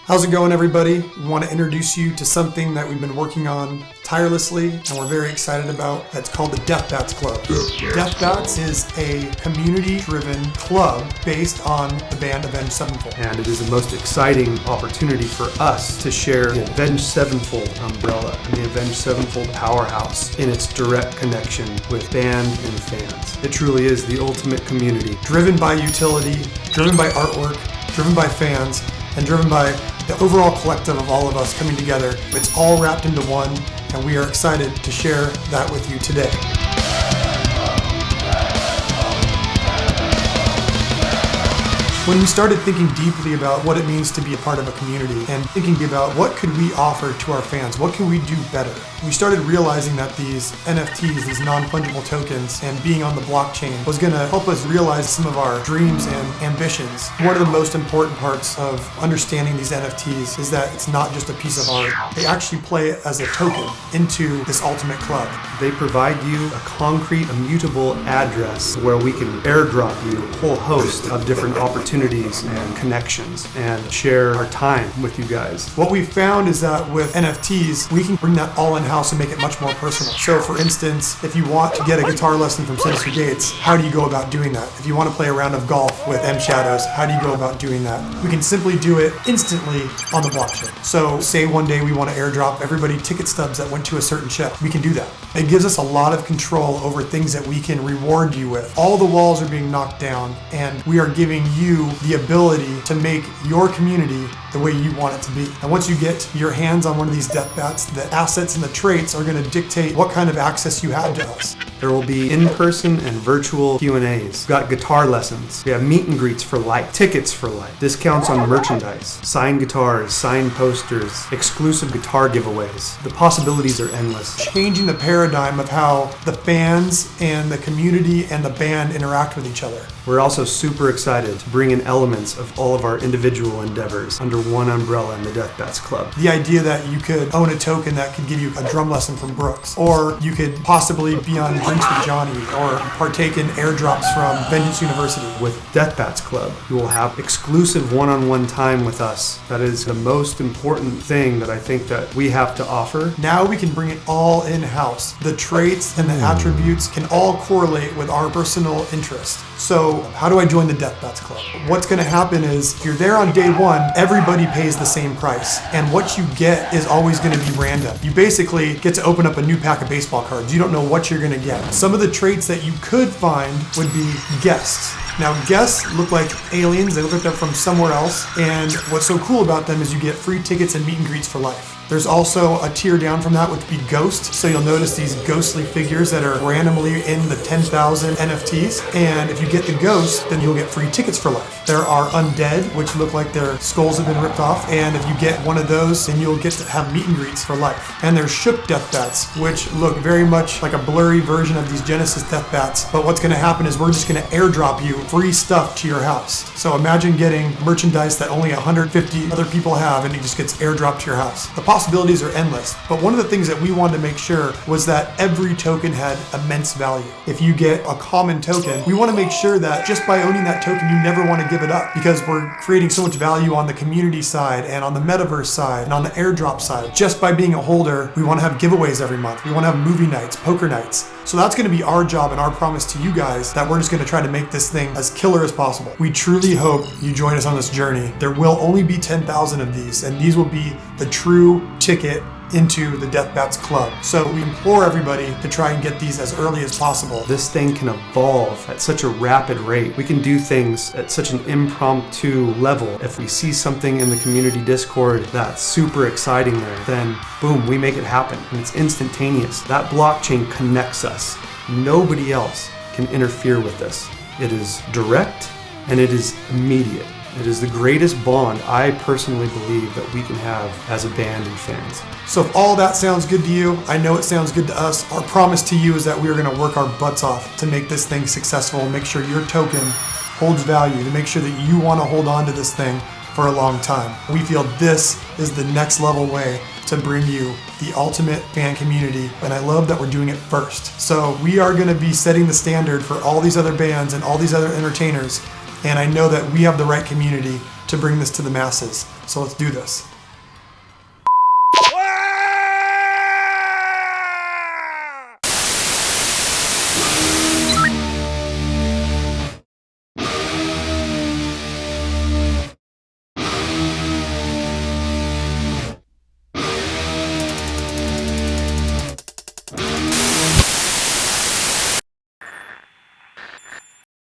How's it going, everybody? We want to introduce you to something that we've been working on tirelessly and we're very excited about. It's called the Deathbats Club. Deathbats is a community-driven club based on the band Avenged Sevenfold. And it is the most exciting opportunity for us to share the Avenged Sevenfold umbrella and the Avenged Sevenfold powerhouse in its direct connection with band and fans. It truly is the ultimate community. Driven by utility, driven by artwork, driven by fans, and driven by the overall collective of all of us coming together. It's all wrapped into one, and we are excited to share that with you today. When we started thinking deeply about what it means to be a part of a community and thinking about what could we offer to our fans, what can we do better, we started realizing that these NFTs, these non-fungible tokens, and being on the blockchain was going to help us realize some of our dreams and ambitions. One of the most important parts of understanding these NFTs is that it's not just a piece of art. They actually play it as a token into this ultimate club. They provide you a concrete, immutable address where we can airdrop you a whole host of different opportunities and connections and share our time with you guys. What we found is that with NFTs, we can bring that all in-house and make it much more personal. So for instance, if you want to get a guitar lesson from Sinister Gates, how do you go about doing that? If you want to play a round of golf with M Shadows, how do you go about doing that? We can simply do it instantly on the blockchain. So say one day we want to airdrop everybody ticket stubs that went to a certain show. We can do that. It gives us a lot of control over things that we can reward you with. All the walls are being knocked down, and we are giving you the ability to make your community the way you want it to be. And once you get your hands on one of these Deathbats, the assets and the traits are going to dictate what kind of access you have to us. There will be in-person and virtual Q&As. We've got guitar lessons. We have meet and greets for life, tickets for life, discounts on merchandise, signed guitars, signed posters, exclusive guitar giveaways. The possibilities are endless. Changing the paradigm of how the fans and the community and the band interact with each other. We're also super excited to bring in elements of all of our individual endeavors under one umbrella in the Deathbats Club. The idea that you could own a token that could give you a drum lesson from Brooks, or you could possibly be on Drinks with Johnny, or partake in airdrops from Vengeance University. With Deathbats Club, you will have exclusive one-on-one time with us. That is the most important thing that I think that we have to offer. Now we can bring it all in-house. The traits and the attributes can all correlate with our personal interest. So how do I join the Deathbats Club? What's going to happen is if you're there on day one, everybody pays the same price. And what you get is always going to be random. You basically get to open up a new pack of baseball cards. You don't know what you're going to get. Some of the traits that you could find would be guests. Now, guests look like aliens. They look like they're from somewhere else. And what's so cool about them is you get free tickets and meet and greets for life. There's also a tier down from that, which would be Ghost. So you'll notice these ghostly figures that are randomly in the 10,000 NFTs. And if you get the Ghost, then you'll get free tickets for life. There are Undead, which look like their skulls have been ripped off. And if you get one of those, then you'll get to have meet and greets for life. And there's Shook Deathbats, which look very much like a blurry version of these Genesis Deathbats. But what's going to happen is we're just going to airdrop you free stuff to your house. So imagine getting merchandise that only 150 other people have, and it just gets airdropped to your house. The possibilities are endless, but one of the things that we wanted to make sure was that every token had immense value. If you get a common token, we want to make sure that just by owning that token, you never want to give it up, because we're creating so much value on the community side and on the metaverse side and on the airdrop side. Just by being a holder, we want to have giveaways every month. We want to have movie nights, poker nights. So that's going to be our job and our promise to you guys, that we're just going to try to make this thing as killer as possible. We truly hope you join us on this journey. There will only be 10,000 of these, and these will be the true ticket into the Deathbats Club. So we implore everybody to try and get these as early as possible. This thing can evolve at such a rapid rate. We can do things at such an impromptu level. If we see something in the community Discord that's super exciting there, then boom, we make it happen. And it's instantaneous. That blockchain connects us. Nobody else can interfere with this. It is direct and it is immediate. It is the greatest bond I personally believe that we can have as a band and fans. So if all that sounds good to you, I know it sounds good to us. Our promise to you is that we are going to work our butts off to make this thing successful and make sure your token holds value, to make sure that you want to hold on to this thing for a long time. We feel this is the next level way to bring you the ultimate fan community, and I love that we're doing it first. So we are going to be setting the standard for all these other bands and all these other entertainers And I know that we have the right community to bring this to the masses. So let's do this.